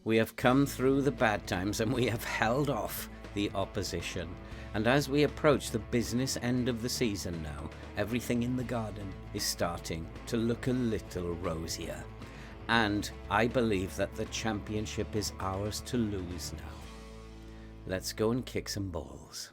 We have come through the bad times and we have held off the opposition. And as we approach the business end of the season now, everything in the garden is starting to look a little rosier. And I believe that the championship is ours to lose now. Let's go and kick some balls.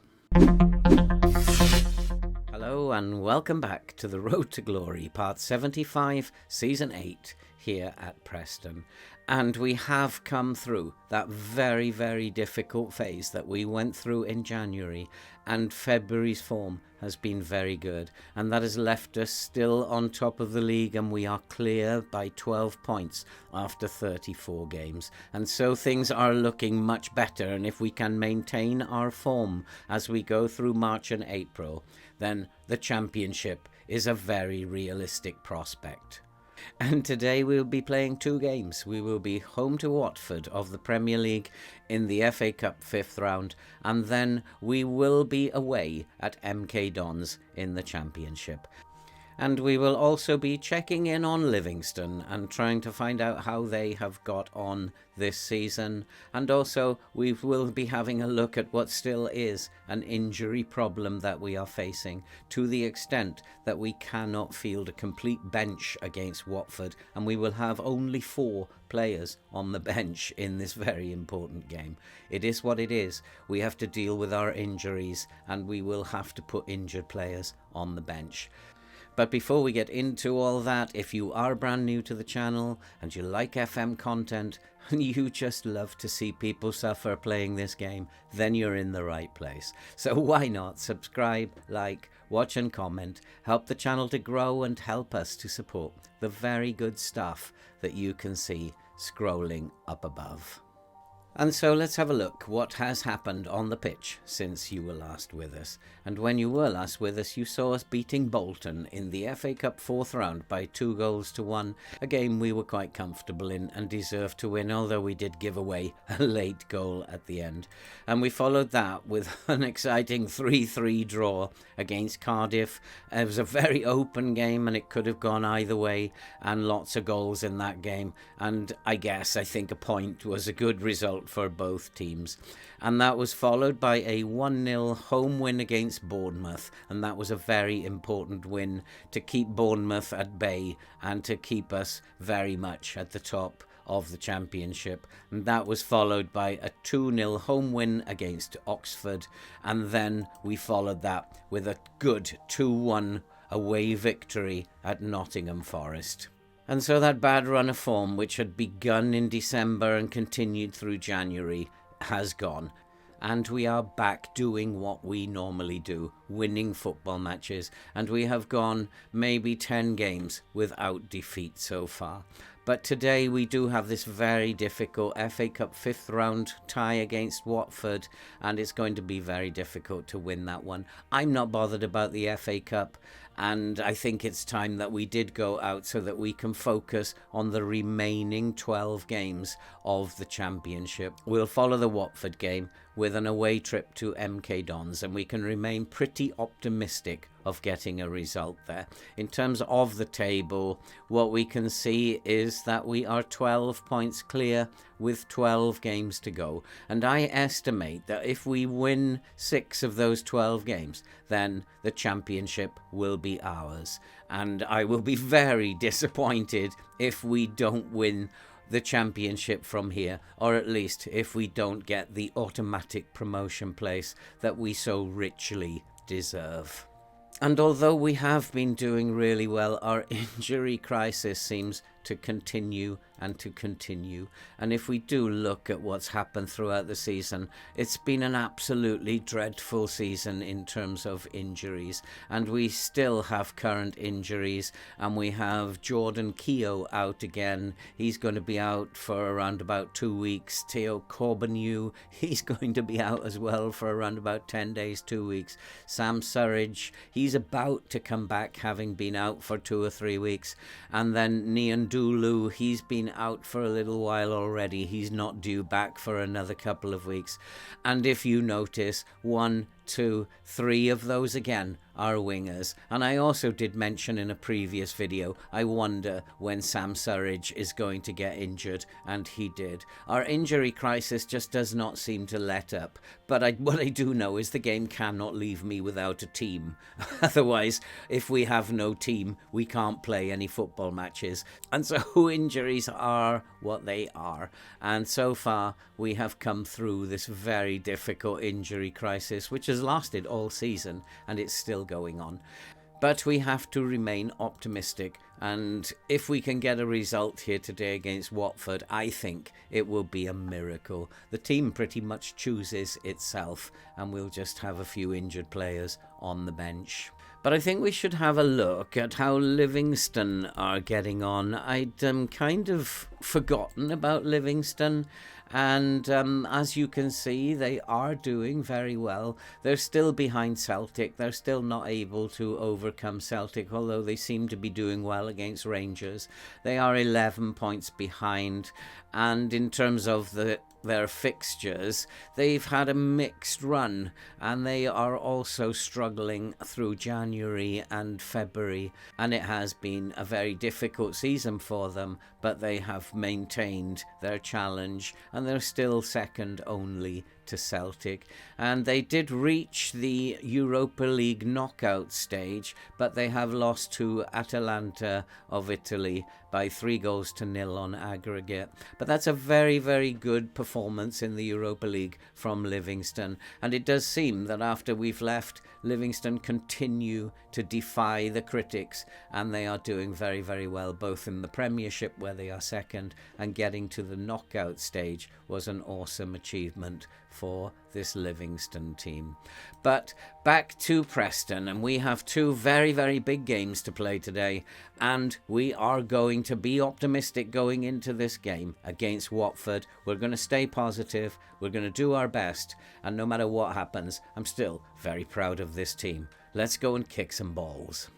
Hello and welcome back to The Road to Glory, Part 75, Season 8, here at Preston. And we have come through that very, very difficult phase that we went through in January, and February's form has been very good, and that has left us still on top of the league, and we are clear by 12 points after 34 games. And so things are looking much better, and if we can maintain our form as we go through March and April, then the championship is a very realistic prospect. And today we'll be playing two games. We will be home to Watford of the Premier League in the FA Cup 5th round, and then we will be away at MK Dons in the Championship. And we will also be checking in on Livingston and trying to find out how they have got on this season. And also we will be having a look at what still is an injury problem that we are facing, to the extent that we cannot field a complete bench against Watford, and we will have only 4 players on the bench in this very important game. It is what it is. We have to deal with our injuries, and we will have to put injured players on the bench. But before we get into all that, if you are brand new to the channel and you like FM content and you just love to see people suffer playing this game, then you're in the right place. So why not subscribe, like, watch and comment, help the channel to grow and help us to support the very good stuff that you can see scrolling up above. And so let's have a look what has happened on the pitch since you were last with us. And when you were last with us, you saw us beating Bolton in the FA Cup 4th round by 2-1, a game we were quite comfortable in and deserved to win, although we did give away a late goal at the end. And we followed that with an exciting 3-3 draw against Cardiff. It was a very open game and it could have gone either way, and lots of goals in that game. And I think a point was a good result for both teams. And that was followed by a 1-0 home win against Bournemouth, and that was a very important win to keep Bournemouth at bay and to keep us very much at the top of the championship. And that was followed by a 2-0 home win against Oxford, and then we followed that with a good 2-1 away victory at Nottingham Forest. And so that bad run of form, which had begun in December and continued through January, has gone. And we are back doing what we normally do, winning football matches. And we have gone maybe 10 games without defeat so far. But today we do have this very difficult FA Cup 5th round tie against Watford, and it's going to be very difficult to win that one. I'm not bothered about the FA Cup, and I think it's time that we did go out so that we can focus on the remaining 12 games of the championship. We'll follow the Watford game with an away trip to MK Dons, and we can remain pretty optimistic of getting a result there. In terms of the table, what we can see is that we are 12 points clear with 12 games to go. And I estimate that if we win 6 of those 12 games, then the championship will be ours. And I will be very disappointed if we don't win the championship from here, or at least if we don't get the automatic promotion place that we so richly deserve. And although we have been doing really well, our injury crisis seems to continue and to continue. And if we do look at what's happened throughout the season, it's been an absolutely dreadful season in terms of injuries. And we still have current injuries, and we have Jordan Keogh out again. He's going to be out for around about 2 weeks. Theo Corbeanu, he's going to be out as well for around about 10 days, 2 weeks. Sam Surridge, he's about to come back, having been out for 2 or 3 weeks. And then Nian Dulu, he's been out for a little while already. He's not due back for another couple of weeks. And if you notice, 1, 2, 3 of those again our wingers. And I also did mention in a previous video, I wonder when Sam Surridge is going to get injured, and he did. Our injury crisis just does not seem to let up. But what I do know is the game cannot leave me without a team. Otherwise, if we have no team, we can't play any football matches. And so injuries are what they are. And so far, we have come through this very difficult injury crisis, which has lasted all season, and it's still going on. But we have to remain optimistic, and if we can get a result here today against Watford, I think it will be a miracle. The team pretty much chooses itself, and we'll just have a few injured players on the bench. But I think we should have a look at how Livingston are getting on. I'd kind of forgotten about Livingston. And as you can see, they are doing very well. They're still behind Celtic. They're still not able to overcome Celtic, although they seem to be doing well against Rangers. They are 11 points behind. And in terms of their fixtures, they've had a mixed run, and they are also struggling through January and February, and it has been a very difficult season for them, but they have maintained their challenge, and they're still second only to Celtic. And they did reach the Europa League knockout stage, but they have lost to Atalanta of Italy by 3-0 on aggregate. But that's a very, very good performance in the Europa League from Livingston. And it does seem that after we've left, Livingston continue to defy the critics, and they are doing very, very well, both in the Premiership, where they are second, and getting to the knockout stage was an awesome achievement for this Livingston team. But back to Preston, and we have two very, very big games to play today, and we are going to be optimistic going into this game against Watford. We're going to stay positive, we're going to do our best, and no matter what happens, I'm still very proud of this team. Let's go and kick some balls.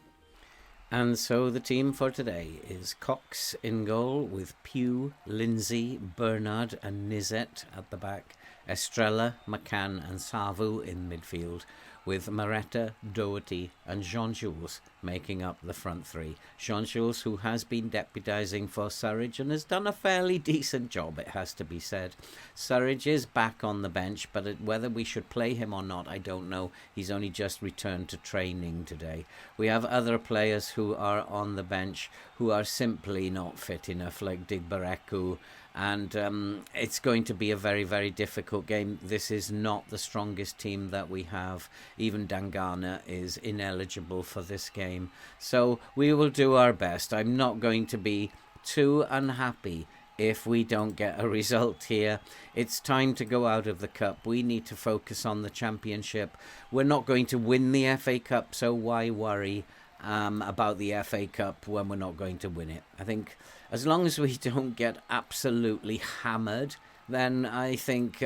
And so the team for today is Cox in goal, with Pugh, Lindsay, Bernard and Nizet at the back, Estrella, McCann and Savu in midfield, with Moretta, Doherty and Jean-Jules making up the front three. Jean-Jules, who has been deputising for Surridge and has done a fairly decent job, it has to be said. Surridge is back on the bench, but whether we should play him or not, I don't know. He's only just returned to training today. We have other players who are on the bench who are simply not fit enough, like Digbareku, and it's going to be a very, very difficult game. This is not the strongest team that we have. Even Dangana is ineligible for this game. So we will do our best. I'm not going to be too unhappy if we don't get a result here. It's time to go out of the cup. We need to focus on the championship. We're not going to win the FA Cup, so why worry about the FA Cup when we're not going to win it? I think as long as we don't get absolutely hammered, then I think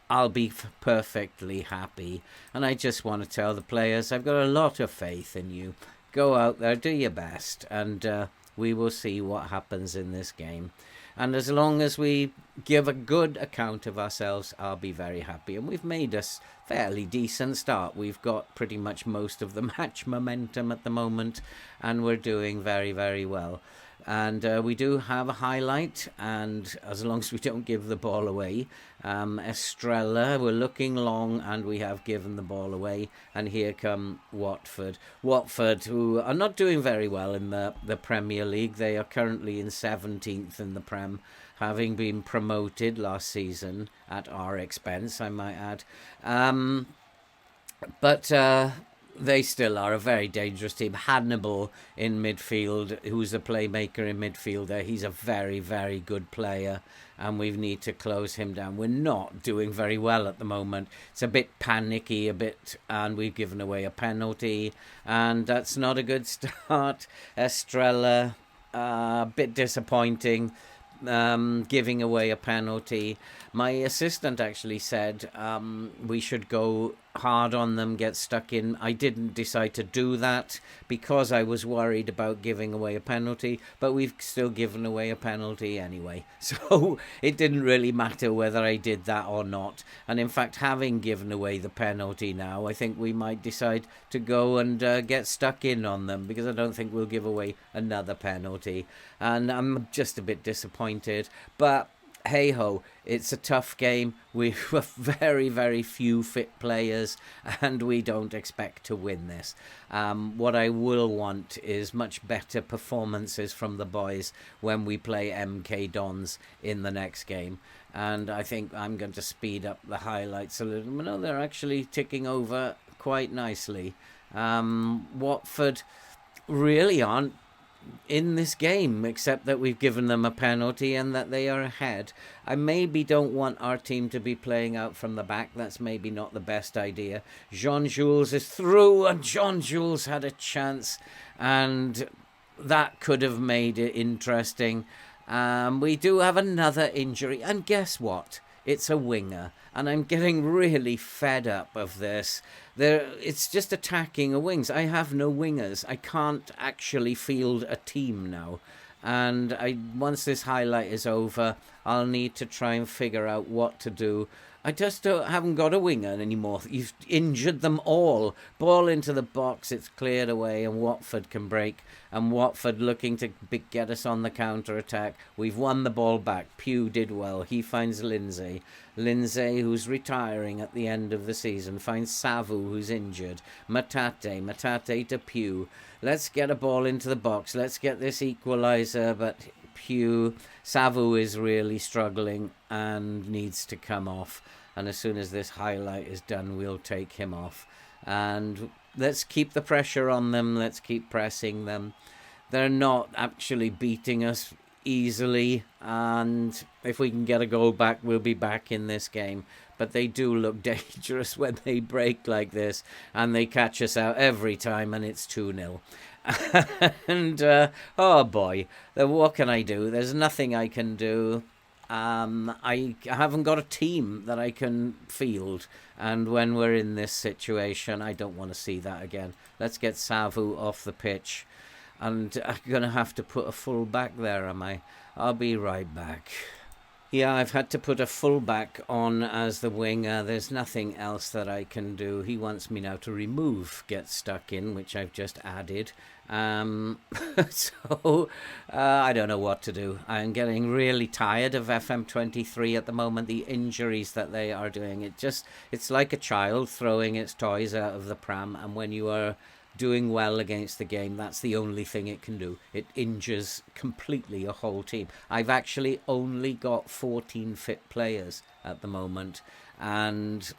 I'll be perfectly happy. And I just want to tell the players, I've got a lot of faith in you. Go out there, do your best, and we will see what happens in this game. And as long as we give a good account of ourselves, I'll be very happy. And we've made a fairly decent start. We've got pretty much most of the match momentum at the moment, and we're doing very, very well. And we do have a highlight, and as long as we don't give the ball away, Estrella, we're looking long, and we have given the ball away. And here come Watford. Watford, who are not doing very well in the Premier League. They are currently in 17th in the Prem, having been promoted last season at our expense, I might add. But they still are a very dangerous team. Hannibal in midfield, who's a playmaker in midfield there. He's a very, very good player, and we need to close him down. We're not doing very well at the moment. It's a bit panicky, and we've given away a penalty, and that's not a good start. Estrella, a bit disappointing, giving away a penalty. My assistant actually said we should go hard on them, get stuck in. I didn't decide to do that because I was worried about giving away a penalty, but we've still given away a penalty anyway. So it didn't really matter whether I did that or not. And in fact, having given away the penalty now, I think we might decide to go and get stuck in on them, because I don't think we'll give away another penalty. And I'm just a bit disappointed. But hey ho, it's a tough game. We have very, very few fit players, and we don't expect to win this. What I will want is much better performances from the boys when we play MK Dons in the next game. And I think I'm going to speed up the highlights a little. No, they're actually ticking over quite nicely. Watford really aren't in this game, except that we've given them a penalty and that they are ahead. I maybe don't want our team to be playing out from the back. That's maybe not the best idea. Jean-Jules is through, and Jean-Jules had a chance, and that could have made it interesting. We do have another injury, and guess what? It's a winger, and I'm getting really fed up of this. It's just attacking a wings. I have no wingers. I can't actually field a team now. And once this highlight is over, I'll need to try and figure out what to do. I just haven't got a winger anymore. You've injured them all. Ball into the box, it's cleared away, and Watford can break. And Watford looking to get us on the counter-attack. We've won the ball back. Pugh did well. He finds Lindsay. Lindsay, who's retiring at the end of the season, finds Savu, who's injured. Matate to Pugh. Let's get a ball into the box. Let's get this equaliser, but Savu is really struggling and needs to come off. And as soon as this highlight is done, we'll take him off. And let's keep the pressure on them. Let's keep pressing them. They're not actually beating us easily. And if we can get a goal back, we'll be back in this game. But they do look dangerous when they break like this. And they catch us out every time, and it's 2-0. And oh boy, what can I do? There's nothing I can do. I haven't got a team that I can field, and when we're in this situation, I don't want to see that again. Let's get Savu off the pitch, and I'm gonna have to put a full back there, am I? I'll be right back. Yeah, I've had to put a fullback on as the winger. There's nothing else that I can do. He wants me now to remove get stuck in, which I've just added. So I don't know what to do. I'm getting really tired of FM23 at the moment. The injuries that they are doing, it's like a child throwing its toys out of the pram, and when you are doing well against the game, that's the only thing it can do. It injures completely a whole team. I've actually only got 14 fit players at the moment, and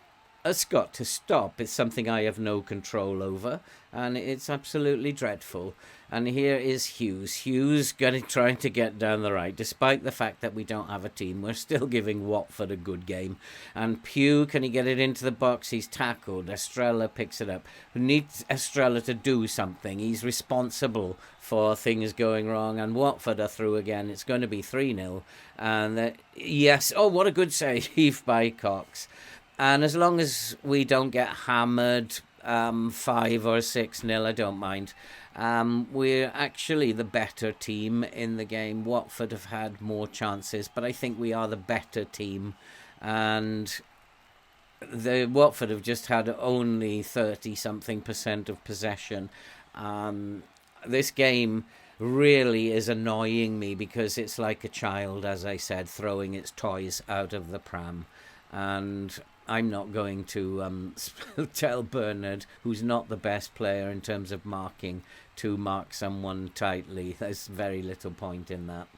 it's got to stop. It's something I have no control over, and it's absolutely dreadful. And here is Hughes trying to get down the right. Despite the fact that we don't have a team, we're still giving Watford a good game. And Pugh, can he get it into the box? He's tackled. Estrella picks it up. We need Estrella to do something. He's responsible for things going wrong. And Watford are through again. It's going to be 3-0. And yes, oh, what a good save by Cox. And as long as we don't get hammered 5 or 6-0, I don't mind. We're actually the better team in the game. Watford have had more chances, but I think we are the better team. And the Watford have just had only 30-something% of possession. This game really is annoying me because it's like a child, as I said, throwing its toys out of the pram. And I'm not going to tell Bernard, who's not the best player in terms of marking, to mark someone tightly. There's very little point in that.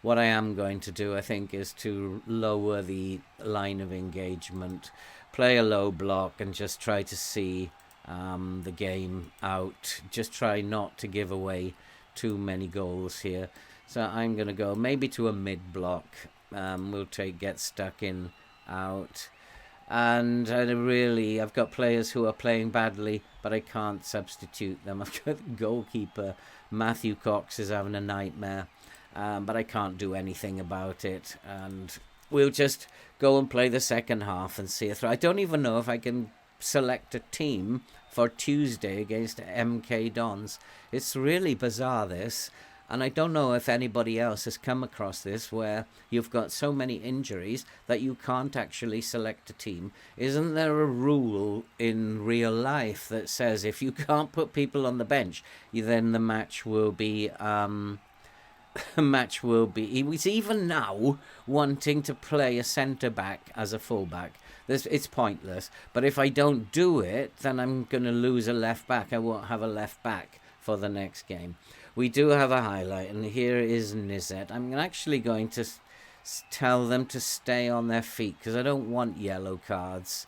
What I am going to do, I think, is to lower the line of engagement, play a low block, and just try to see the game out. Just try not to give away too many goals here. So I'm going to go maybe to a mid-block. We'll get stuck in out. And I've got players who are playing badly, but I can't substitute them. I've got the goalkeeper, Matthew Cox, is having a nightmare, but I can't do anything about it. And we'll just go and play the second half and see it through. I don't even know if I can select a team for Tuesday against MK Dons. It's really bizarre, this. And I don't know if anybody else has come across this, where you've got so many injuries that you can't actually select a team. Isn't there a rule in real life that says if you can't put people on the bench, then the match will be... He's even now wanting to play a centre-back as a full-back. It's pointless. But if I don't do it, then I'm going to lose a left-back. I won't have a left-back for the next game. We do have a highlight, and here is Nizet. I'm actually going to tell them to stay on their feet, because I don't want yellow cards,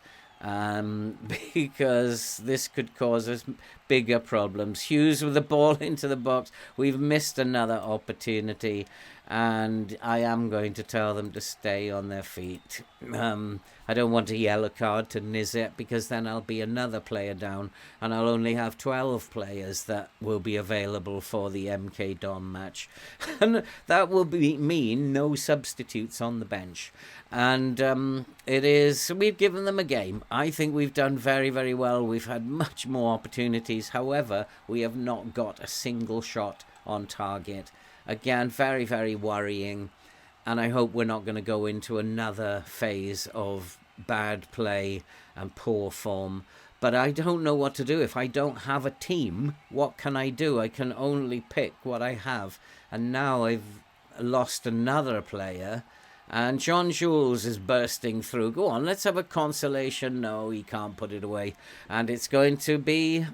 because this could cause us bigger problems. Hughes with the ball into the box. We've missed another opportunity, and I am going to tell them to stay on their feet. I don't want a yellow card to Nizet, because then I'll be another player down, and I'll only have 12 players that will be available for the MK Don match. And that will mean no substitutes on the bench. And we've given them a game. I think we've done very, very well. We've had much more opportunities. However, we have not got a single shot on target. Again, very, very worrying. And I hope we're not going to go into another phase of bad play and poor form. But I don't know what to do. If I don't have a team, what can I do? I can only pick what I have. And now I've lost another player. And John Jules is bursting through. Go on, let's have a consolation. No, he can't put it away. And it's going to be...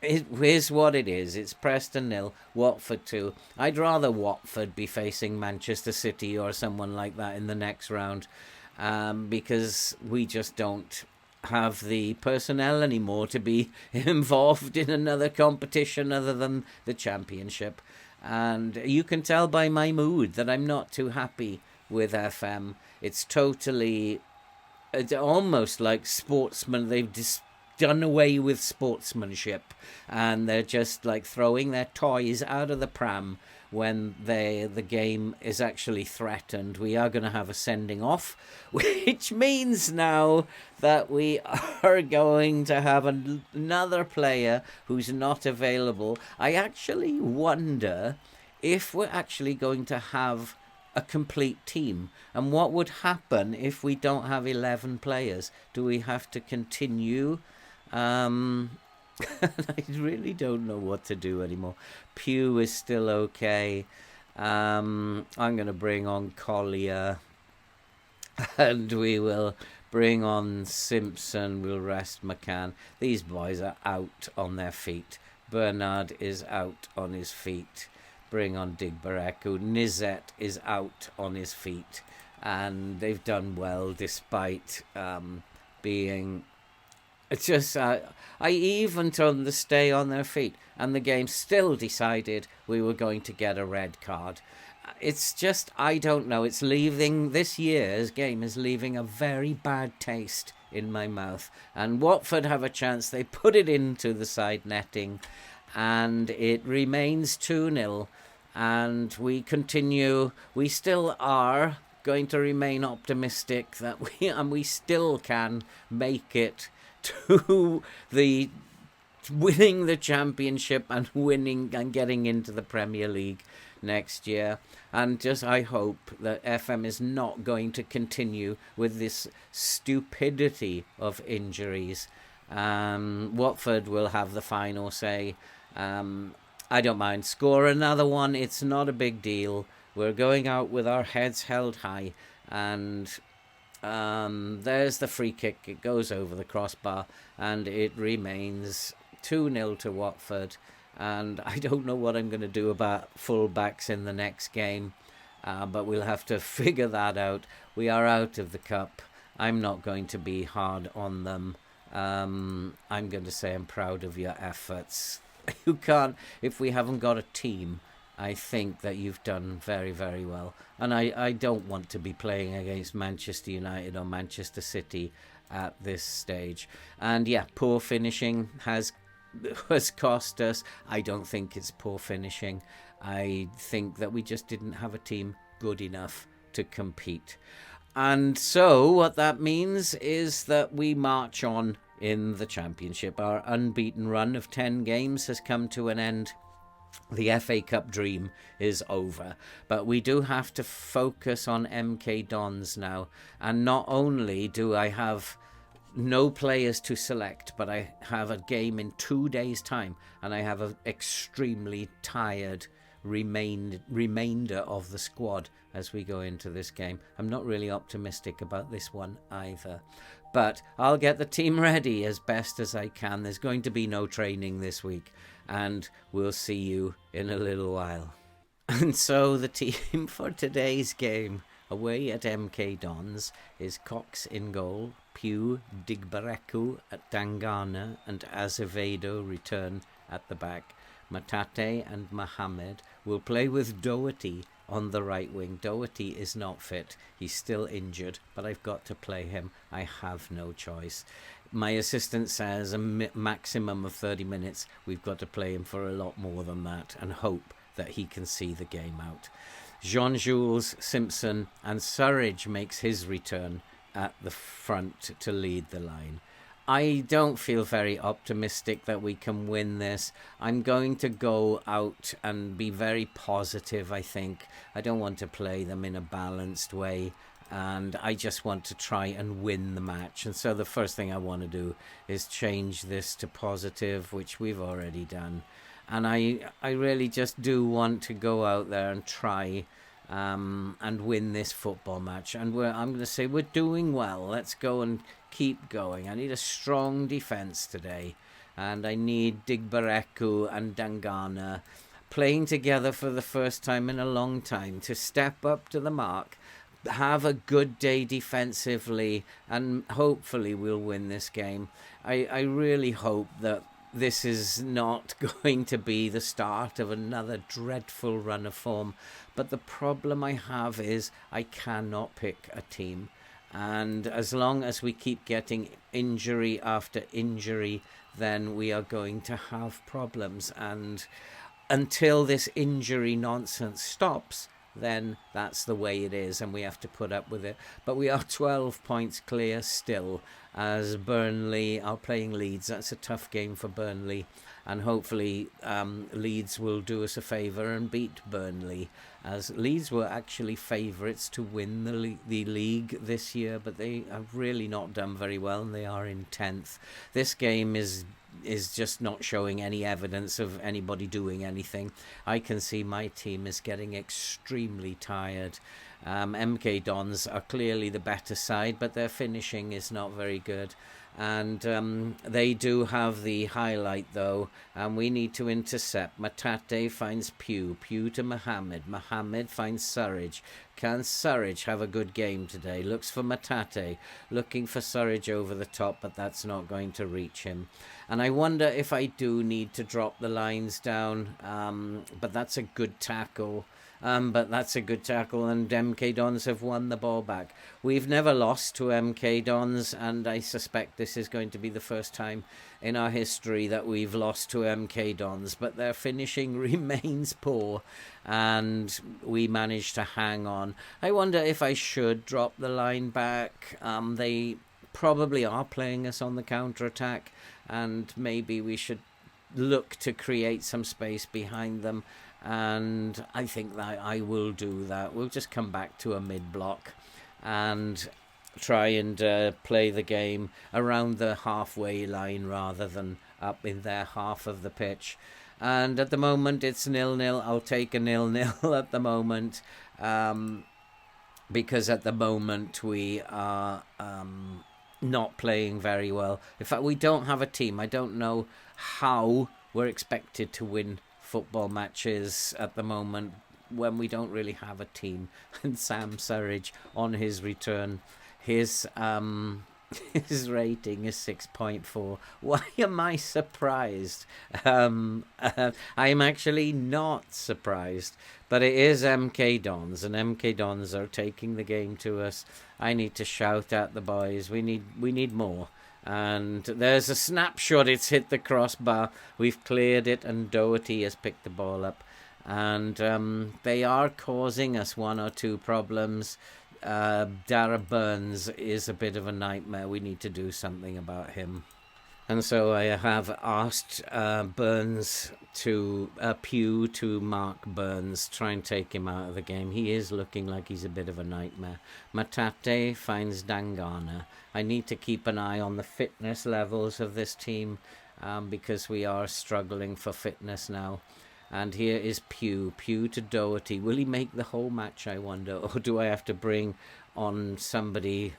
Here's what it is. It's Preston 0, Watford 2. I'd rather Watford be facing Manchester City or someone like that in the next round, because we just don't have the personnel anymore to be involved in another competition other than the Championship. And you can tell by my mood that I'm not too happy with FM. It's almost like sportsmen. They've done away with sportsmanship, and they're just like throwing their toys out of the pram when the game is actually threatened. We are going to have a sending off, which means now that we are going to have another player who's not available. I actually wonder if we're actually going to have a complete team, and what would happen if we don't have 11 players. Do we have to continue? I really don't know what to do anymore. Pugh is still okay. I'm going to bring on Collier, and we will bring on Simpson. We'll rest McCann. These boys are out on their feet. Bernard is out on his feet. Bring on Digbareku. Nizet is out on his feet, and they've done well despite being... It's just, I even told them to stay on their feet, and the game still decided we were going to get a red card. It's just, I don't know, it's leaving, this year's game is leaving a very bad taste in my mouth. And Watford have a chance, they put it into the side netting, and it remains 2-0, and we continue, we still are going to remain optimistic that we still can make it to the winning the Championship and winning and getting into the Premier League next year. And just I hope that FM is not going to continue with this stupidity of injuries. Watford will have the final say. I don't mind. Score another one. It's not a big deal. We're going out with our heads held high, and there's the free kick. It goes over the crossbar, and it remains 2-0 to Watford. And I don't know what I'm going to do about full-backs in the next game, but we'll have to figure that out. We are out of the cup. I'm not going to be hard on them. I'm going to say I'm proud of your efforts. You can't, if we haven't got a team, I think that you've done very, very well. And I don't want to be playing against Manchester United or Manchester City at this stage. And yeah, poor finishing has cost us. I don't think it's poor finishing. I think that we just didn't have a team good enough to compete. And so what that means is that we march on in the Championship. Our unbeaten run of 10 games has come to an end. The FA Cup dream is over, but we do have to focus on MK Dons now. And not only do I have no players to select, but I have a game in 2 days' time, and I have an extremely tired remainder of the squad as we go into this game. I'm not really optimistic about this one either, but I'll get the team ready as best as I can. There's going to be no training this week, and we'll see you in a little while. And so the team for today's game away at MK Dons is Cox in goal, Pugh, Digbareku at Dangana, and Azevedo return at the back. Matate and Mohammed will play with Doherty on the right wing. Doherty is not fit. He's still injured, but I've got to play him. I have no choice. My assistant says a maximum of 30 minutes. We've got to play him for a lot more than that and hope that he can see the game out. Jean-Jules, Simpson and Surridge makes his return at the front to lead the line. I don't feel very optimistic that we can win this. I'm going to go out and be very positive, I think. I don't want to play them in a balanced way, and I just want to try and win the match. And so the first thing I want to do is change this to positive, which we've already done. And I really just do want to go out there and try and win this football match. And I'm going to say we're doing well. Let's go and keep going. I need a strong defence today. And I need Digbareku and Dangana playing together for the first time in a long time to step up to the mark, have a good day defensively, and hopefully we'll win this game. I really hope that this is not going to be the start of another dreadful run of form. But the problem I have is I cannot pick a team. And as long as we keep getting injury after injury, then we are going to have problems. And until this injury nonsense stops, then that's the way it is, and we have to put up with it. But we are 12 points clear still, as Burnley are playing Leeds. That's a tough game for Burnley, and hopefully Leeds will do us a favour and beat Burnley, as Leeds were actually favourites to win the league this year, but they have really not done very well, and they are in 10th. This game is just not showing any evidence of anybody doing anything. I can see my team is getting extremely tired. MK Dons are clearly the better side, but their finishing is not very good. And they do have the highlight, though, and we need to intercept. Matate finds Pugh to Mohammed. Mohammed finds Surridge. Can Surridge have a good game today? Looks for Matate, looking for Surridge over the top, but that's not going to reach him. And I wonder if I do need to drop the lines down, but that's a good tackle. And MK Dons have won the ball back. We've never lost to MK Dons, and I suspect this is going to be the first time in our history that we've lost to MK Dons, but their finishing remains poor, and we managed to hang on. I wonder if I should drop the line back. They probably are playing us on the counter-attack, and maybe we should look to create some space behind them. And I think that I will do that. We'll just come back to a mid-block and try and play the game around the halfway line rather than up in their half of the pitch. And at the moment, it's 0-0. I'll take a 0-0 at the moment, because at the moment we are not playing very well. In fact, we don't have a team. I don't know how we're expected to win football matches at the moment when we don't really have a team. And Sam Surridge, on his return, his rating is 6.4. Why am I surprised? I'm actually not surprised, but it is MK Dons, and MK Dons are taking the game to us. I need to shout at the boys. We need more. And there's a snapshot. It's hit the crossbar. We've cleared it, and Doherty has picked the ball up. And they are causing us one or two problems. Dara Burns is a bit of a nightmare. We need to do something about him. And so I have asked Pugh to mark Burns, try and take him out of the game. He is looking like he's a bit of a nightmare. Matate finds Dangana. I need to keep an eye on the fitness levels of this team because we are struggling for fitness now. And here is Pugh to Doherty. Will he make the whole match, I wonder? Or do I have to bring on somebody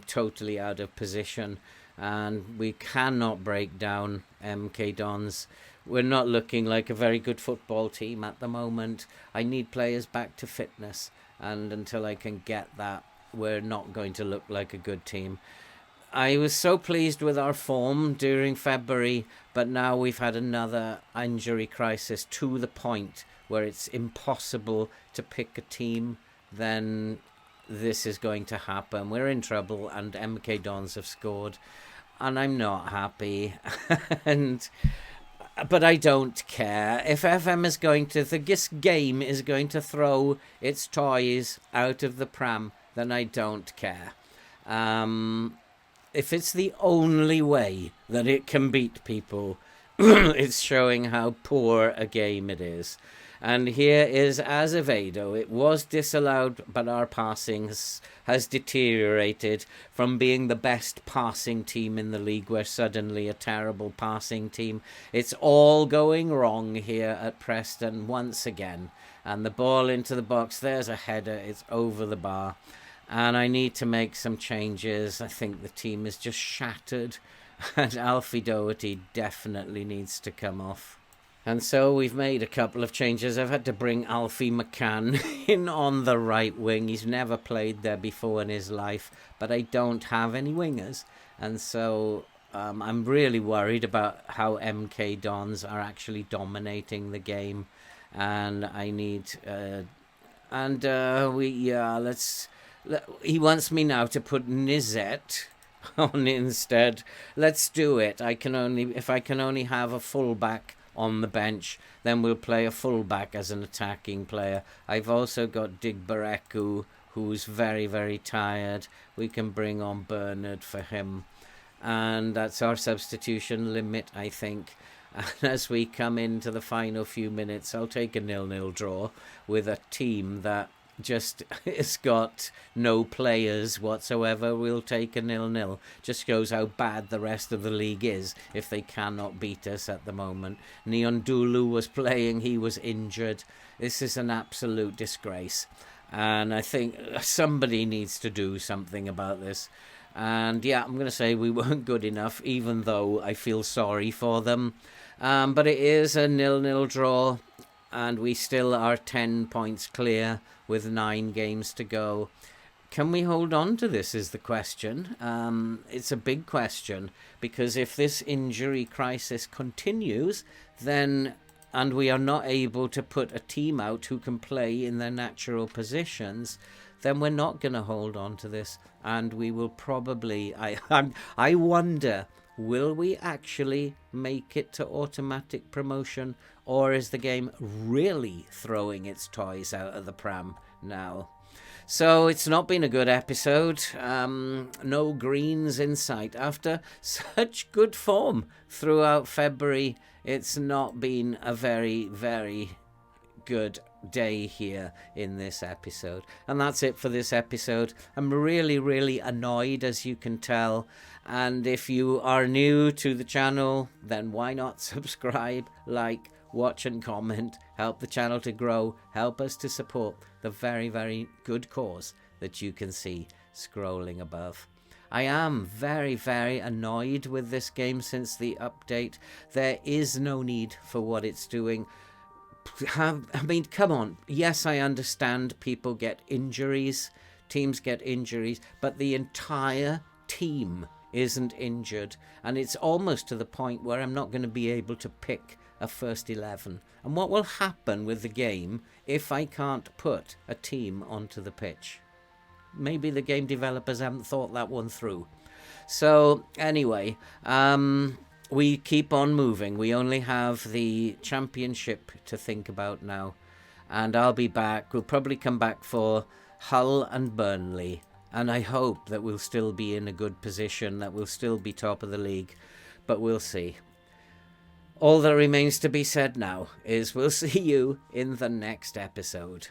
totally out of position? And we cannot break down MK Dons. We're not looking like a very good football team at the moment. I need players back to fitness, and until I can get that, we're not going to look like a good team. I was so pleased with our form during February, but now we've had another injury crisis to the point where it's impossible to pick a team. Then this is going to happen. We're in trouble, and MK Dons have scored, and I'm not happy. But I don't care. If FM is going to, this game is going to throw its toys out of the pram, then I don't care. If it's the only way that it can beat people, it's showing how poor a game it is. And here is Azevedo. It was disallowed, but our passing has deteriorated from being the best passing team in the league. We're suddenly a terrible passing team. It's all going wrong here at Preston once again. And the ball into the box, there's a header, it's over the bar. And I need to make some changes. I think the team is just shattered. And Alfie Doherty definitely needs to come off. And so we've made a couple of changes. I've had to bring Alfie McCann in on the right wing. He's never played there before in his life, but I don't have any wingers. And so I'm really worried about how MK Dons are actually dominating the game. And I need... he wants me now to put Nizet on instead. Let's do it. If I can only have a fullback on the bench, then we'll play a fullback as an attacking player. I've also got Digbareku, who's very, very tired. We can bring on Bernard for him. And that's our substitution limit, I think. And as we come into the final few minutes, I'll take a 0-0 draw with a team that just has got no players whatsoever. We'll take a 0-0. Just shows how bad the rest of the league is if they cannot beat us at the moment. Neondulu was playing, he was injured. This is an absolute disgrace, and I think somebody needs to do something about this. And yeah, I'm going to say we weren't good enough, even though I feel sorry for them. But it is a 0-0 draw, and we still are 10 points clear with 9 games to go. Can we hold on to this is the question. It's a big question, because if this injury crisis continues, then, and we are not able to put a team out who can play in their natural positions, then we're not going to hold on to this, and we will probably... I wonder, will we actually make it to automatic promotion, or is the game really throwing its toys out of the pram now? So it's not been a good episode. No greens in sight. After such good form throughout February, it's not been a very, very good day here in this episode. And that's it for this episode. I'm really, really annoyed, as you can tell. And if you are new to the channel, then why not subscribe, like, watch and comment, help the channel to grow, help us to support the very, very good cause that you can see scrolling above. I am very, very annoyed with this game since the update. There is no need for what it's doing. I mean, come on. Yes, I understand people get injuries, teams get injuries, but the entire team isn't injured. And it's almost to the point where I'm not going to be able to pick a first 11. And what will happen with the game if I can't put a team onto the pitch? Maybe the game developers haven't thought that one through. So anyway, we keep on moving. We only have the championship to think about now. And I'll be back. We'll probably come back for Hull and Burnley. And I hope that we'll still be in a good position, that we'll still be top of the league. but we'll see. All that remains to be said now is we'll see you in the next episode.